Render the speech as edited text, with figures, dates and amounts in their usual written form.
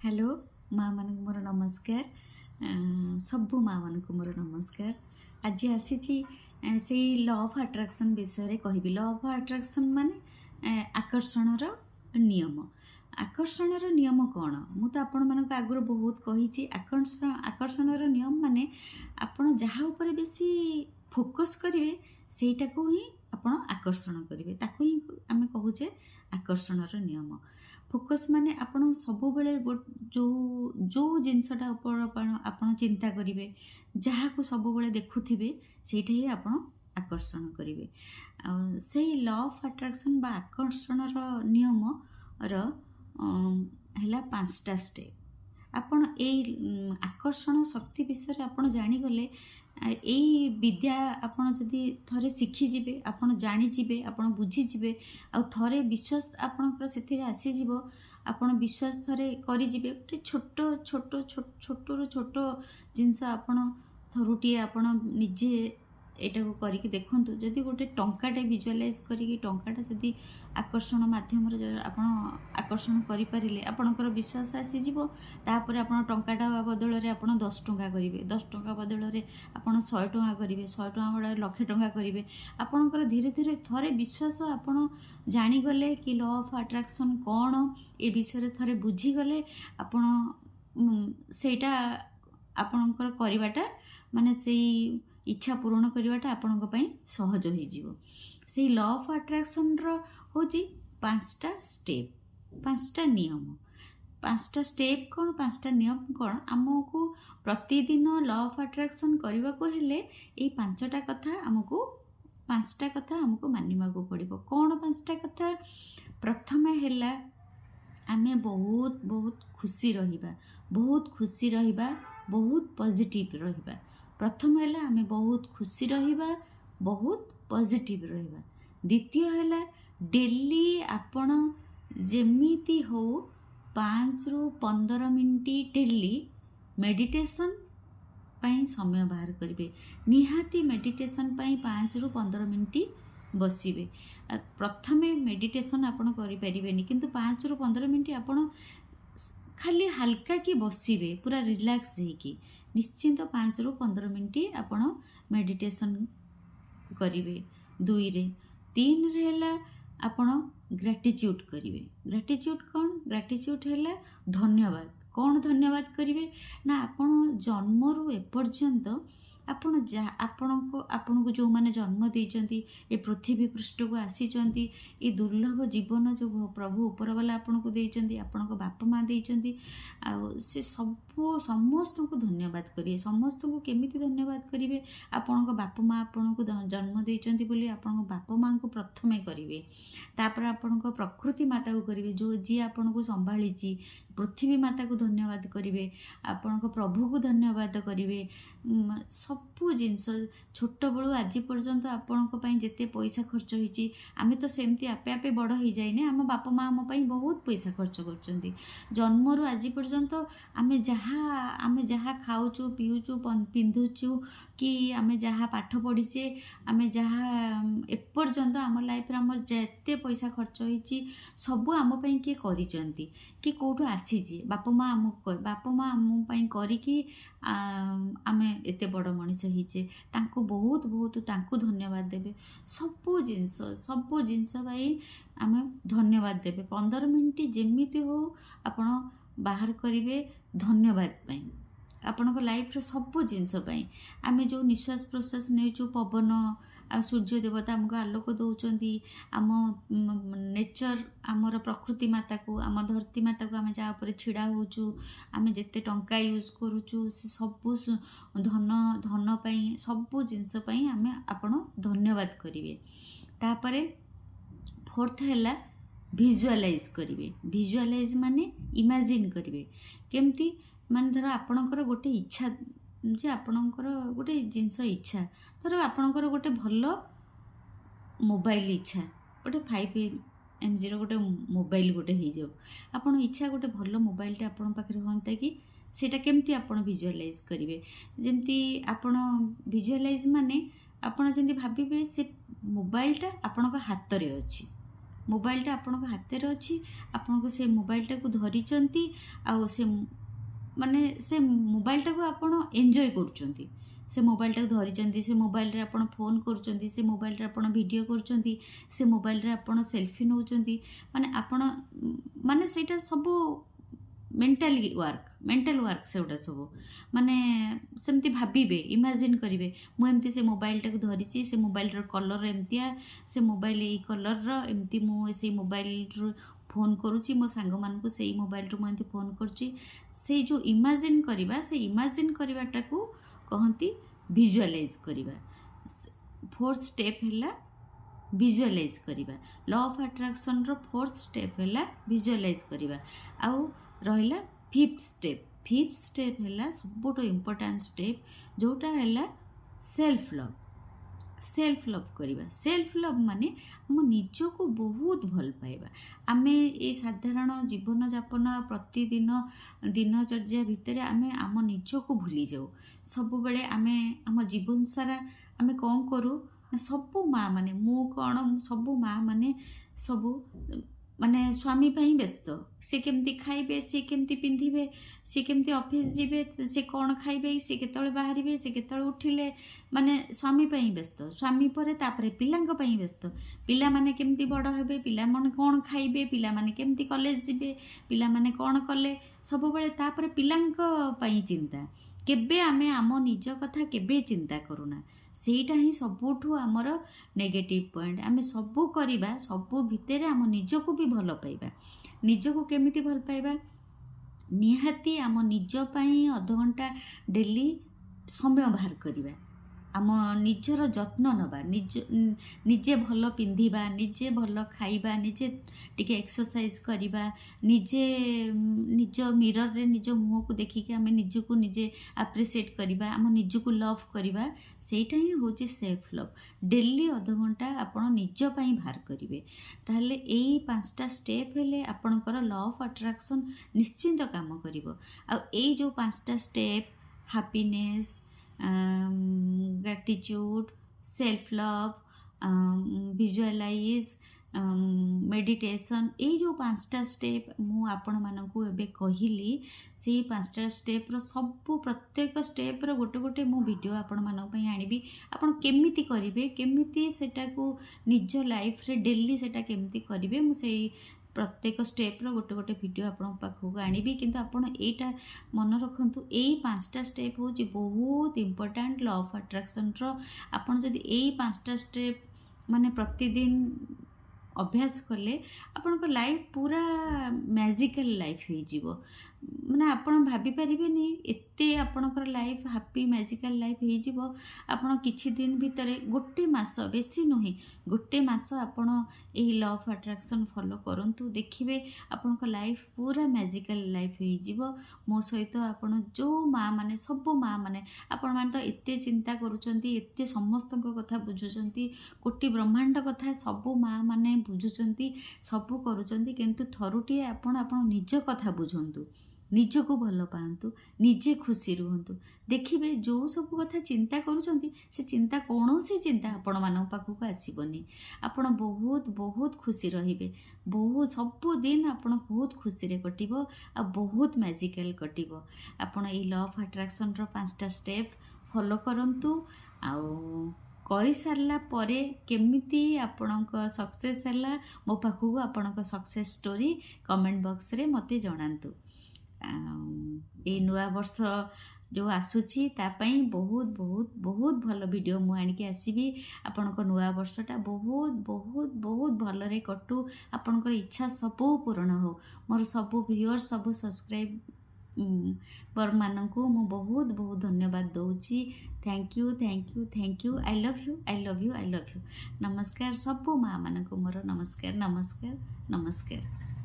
Hello माँ मान मोर नमस्कार। सबू माँ मान मोर नमस्कार। आज आसी से लॉ ऑफ अट्रैक्शन विषय कहबी। लॉ ऑफ अट्रैक्शन माने आकर्षणर नियम। आकर्षणर नियम कौन मु तो आपण मानक आगुर बहुत कही। आकर्षणर नियम माने आपण जहाँ ऊपर बेसी फोकस करेंगे सेटा को ही आपण आकर्षण करेंगे, ताकू ही आम कहूचे आकर्षणर नियम। फोकस माने आपण सब बेले जो जो जिनसटा ऊपर आपण चिंता करेंगे, जहाँ को सब बेले देखुथिबे सेटा ही आपण आकर्षण करेंगे। से लॉ ऑफ अट्रैक्शन बा आकर्षणर नियम रो हला 5टा स्टेप। आपण ए आकर्षण शक्ति विषय आपण जानीगले यही विद्या आपण जदि थरे शिखिजे, आपण जानीजे, आपण बुझीजे, आ थरे विश्वास आपणकर से आसीज, आपण विश्वास थरे करेंगे। गोटे छोट छोट छोट छोट छोट जिनस आपण थरुटिए आपण निजे एटा को करके देखु। जदि गोटे टंकाटे विजुअलाइज करी टंकाटा जदि आकर्षण माध्यम आपण आकर्षण करें आपणकर विश्वास आसीज। तापर आपण टंकाटा बदल में आप 10 टंका करेंगे, 10 टंका बदल में आप 100 टंका करेंगे, 100 टंका बदल 1,00,000 टंका करेंगे। आपणकर धीरे धीरे थरे विश्वास आपण जानीगले कि लॉ ऑफ अट्रैक्शन कौन ए विषय थरे बुझीगले आपण सेटा आपणकर करवाटा माने से इच्छा पूरण करवाटा आपणक पई सहज हो जीवो। से लॉ ऑफ अट्रैक्शन रो होची 5टा स्टेप, 5टा नियम। 5टा स्टेप कौन, 5टा नियम कौन, आमको प्रतिदिन लॉ ऑफ अट्रैक्शन करने को हेले ये 5टा कथा आमको 5टा कथा आमको मानिबा को पड़िबो। कौन 5टा कथा? प्रथम हैला आमे बहुत बहुत खुशी रहिबा, बहुत खुशी रहिबा, बहुत पॉजिटिव रहिबा। प्रथम है आमे बहुत खुशी रहिबा, बहुत पॉजिटिव रहिबा। द्वितीय है डेली आपण जेमिति हो 5 ରୁ 15 मिनिट डेली मेडिटेशन पाई समय बाहर करेंगे। निहाती मेडिटेशन पाई 5 ରୁ 15 मिनिट बसिबे। प्रथमे मेडिटेशन आपण करि परिबेनी, किंतु 5 ରୁ 15 मिनिट आपण खाली हल्का की बसिबे, पूरा रिलैक्स होगी। निश्चिंत 5 ରୁ 15 मिनिट आपण मेडिटेशन करेंगे। 2 रे 3 रे है आपण ग्रेटिट्यूड करेंगे। ग्रेटिट्यूड कौन? ग्रेटिट्यूड है धन्यवाद। कौन धन्यवाद करेंगे ना आपण जन्मरू एपर्यंत आपण आपको जो माने जन्म देइचंती, ए पृथ्वी पृष्ठ को आसीचंती, ए दुर्लभ जीवन जो प्रभु ऊपर वाला आपन को देइचंती, आपन को बाप माँ देइचंती, आ से सब समस्त को धन्यवाद करिए। समस्त को केमिति धन्यवाद करिवे? आपन को बाप माँ आपन को जन्म देइचंती बोली आपन को बाप माँ को प्रथमे करिवे, तापर आपन को प्रकृति माता को करिवे, जो जी आपन को संभाळीची पृथ्वी माता को धन्यवाद करिवे, आपन को प्रभु को धन्यवाद करिवे। सबू जिनस छोट बड़ू आज पर्यंत आपण जिते पैसा खर्च होती, आम तो सेमती आपे आपे बड़ हो जाए। आम बाप माँ आम बहुत पैसा खर्च कर जन्मरू आज पर्यंत आम जहाँ खाऊचु पीऊचु पिंधुचु कि आम जहाँ पाठ पढ़ीचे, आम जहाँ एपर्यंत आम लाइफ आम जिते पैसा खर्च होती सबू आम किए करिचंती कि कौटू आसीची बाप माँ आमको बाप माँ आम करिकी आम एते बड़ मनीष होइचे, तांको बहुत बहुत तांको धन्यवाद देबे। सबू जिनस भाई आम धन्यवाद देबे। 15 मिनिट जेमिति हो आपण बाहर करिवे धन्यवाद पाई। आपनको लाइफ रो सबू जिनस पाई आम जो निश्वास प्रश्वास नेचु, पवन आ सूर्य देवता आमको आलोक दौरान, आम नेचर आमर प्रकृति माता को, आम धरती माता को, आम जहाँ पर छिड़ा होचु, आम जिते टंका यूज करुचु से सबू धन पाई सबू जिनस पाई आम आपण धन्यवाद करिवे। तापरे 4th है विजुअलाइज करिवे। विजुअलाइज माने इमेजिन करिवे। केमती माने धर आपणकर गोटे इच्छा जे आपणकर गोटे जिनस इच्छा, धर आपणकर गोटे भल मोबाइल इच्छा, गोटे 5MG गोटे मोबाइल गोटे हो जाओ, आपण इच्छा गोटे भल मोबाइलटे आपण पाखे होता कि सेटा केमती आपण विजुअलाइज करिवे। जेमती आपण विजुअलाइज माने आपण जेमती भाबिबे से मोबाइलटा आपणक हाथ रे अछि, मोबाइलटा आपणको हाथ अच्छी आपनको से मोबाइलटा को धरिचंती आउ से माने से मोबाइलटा को आपण एंजॉय करूचंती से मोबाइलटा को धरिचंती से मोबाइल रे आपण फोन करूचंती से मोबाइल रे आपण वीडियो करूचंती से मोबाइल रे आपण सेल्फी नौचंती माने आपण माने सेटा सब मेंटल वर्क से सब माने सेमती भाबिबे इमेजिन करिवे मु एमती से मोबाइलटा को धरिची से मोबाइल रो कलर एमतिया से मोबाइल ए कलर रो एमती मु से मोबाइल रो फोन करुच्ची मो सांग मानकु से मोबाइल रो एमती फोन करुच्ची से जो इमेजिन करिबा से इमेजिन करिवाटा को कहंती विजुअलाइज करिबा फोर्थ स्टेप हैला विजुअलाइज करिबा लॉ ऑफ अट्रैक्शन रो फोर्थ स्टेप हैला विजुअलाइज करिबा आउ रहिला फिफ्थ स्टेप हैला सबुठो इम्पोर्टेंट स्टेप जोटा हैला सेल्फ लव करिबा सेल्फ लव माने हम निज को बहुत भल पाइबा आमे ए साधारण जीवन यापन प्रतिदिन दिनचर्या भितर आमे आम निज को भूली जाऊ सब बेले आमे आम जीवन सारा आमे कौन करू सबू माँ माने मु कौन सबू माँ माने सबू माने स्वामी पाई व्यस्त सी केमती खाइबे सी केमती पिंधिबे सी केमती ऑफिस जीवे सी कौन खाइबे सी केतळे बाहरिबे सी केतळे उठिले माने स्वामी पाई व्यस्त स्वामी परे तापरे पिलांक पाई व्यस्त पिला माने केमती बड़ हेबे पिला माने कौन खाइबे पिला माने केमती कॉलेज जीवे पिला माने कौन कले सब बेले तापरे पिलांक पाई चिंता केबे आमे आम निज कथा केबे चिंता करूना सेटा ही सबुठू आमर नेगेटिव पॉइंट आमे सबू करिबा सबू भितर आम निज को भी भल पाइबा निज को केमिति भल पाइबा निहाती आम निज पई आधा घंटा डेली समय बाहर करिबा आम निजर जत्न नबा निजे भल पिंधिबा निजे भल खाइबा निजे टिके एक्सरसाइज करिबा निजे निज मिरर रे निज मुह को देखिके आम निज को निजे अप्रिशिएट करिबा आम निज को लव करिबा सेटा ही होची सेल्फ लव डेली आधा घंटा आपण निज पई बाहर करिवे ताहले एई पांचटा स्टेप हेले आपणकर लॉ ऑफ अट्रैक्शन निश्चिंत काम करिवो आ एई जो पांचटा step happiness gratitude, self-love, visualize, meditation ये जो पांचटा स्टेप मु आपण मानकु एबे कहिली से पांचटा स्टेप रो सब प्रत्येक स्टेप रो गोटे गोटे मु वीडियो आपण मानक पई आनिबी आपण केमिति करिवे केमिति सेटा को निज लाइफ रे डेली सेटा केमिति करिवे मु सेई प्रत्येक स्टेप रो गोटे गोटे वीडियो आपण पाखु आनिबी किंतु आपण एटा मन रखंतु एई पांचटा स्टेप होची बहुत इंपोर्टेंट लॉ ऑफ अट्रैक्शन रो आपण जदी एई पांचटा स्टेप माने प्रतिदिन अभ्यास कले आपनको लाइफ पूरा मैजिकल लाइफ हो जीवो माने आपण भाभी परिबेनी एते आपणकर लाइफ हैप्पी मैजिकल लाइफ हो जीवो आपण किछि दिन भितरे गोटे मास बेसी नुहे गोटे मास आपण एही लॉ ऑफ अट्रैक्शन फॉलो करंतु देखिबे आपणकर लाइफ पूरा मैजिकल लाइफ हो जीवो मो सहित आपण जो माँ माने सब माँ माने आपण मान तो एते चिंता करूचंती एते समस्तक कथा बुझुचंती कोटि ब्रह्मांड कथा सब माँ माने बुझुचंती सब करूचंती किंतु थरुटिए आपण निज कथा बुझंतु निज को भल पातु निजे खुशी रुहतु देखिए जो सब कथा चिंता करुँच से चिंता कौन सी चिंता आपण मान पाखक आसबनी आपण बहुत बहुत खुशी रे बहुत सबुदिन आपण बहुत खुशी रे कटिबो आ बहुत मैजिकल कटिबो आपण ए लॉ ऑफ अट्रैक्शन रो 5टा स्टेप फॉलो करंतु आउ करि सारला परे केमिति आपणक सक्सेस हैला मो पाखक आपणक सक्सेस स्टोरी कमेंट बॉक्स रे मते जणांतु ए नुआ वर्ष जो आसुची तापाई बहुत बहुत बहुत भल वीडियो मु आनिके आसीबी आपनक नुआ वर्षटा बहुत बहुत बहुत भल रे कटू आपनकर इच्छा सब पूर्ण हो मोर सब व्यूअर्स सब सब्सक्राइब बर मानकू मु बहुत बहुत धन्यवाद दउची thank you thank you thank you I love you I love you I love you नमस्कार सब माँ मानकू मोर नमस्कार नमस्कार नमस्कार।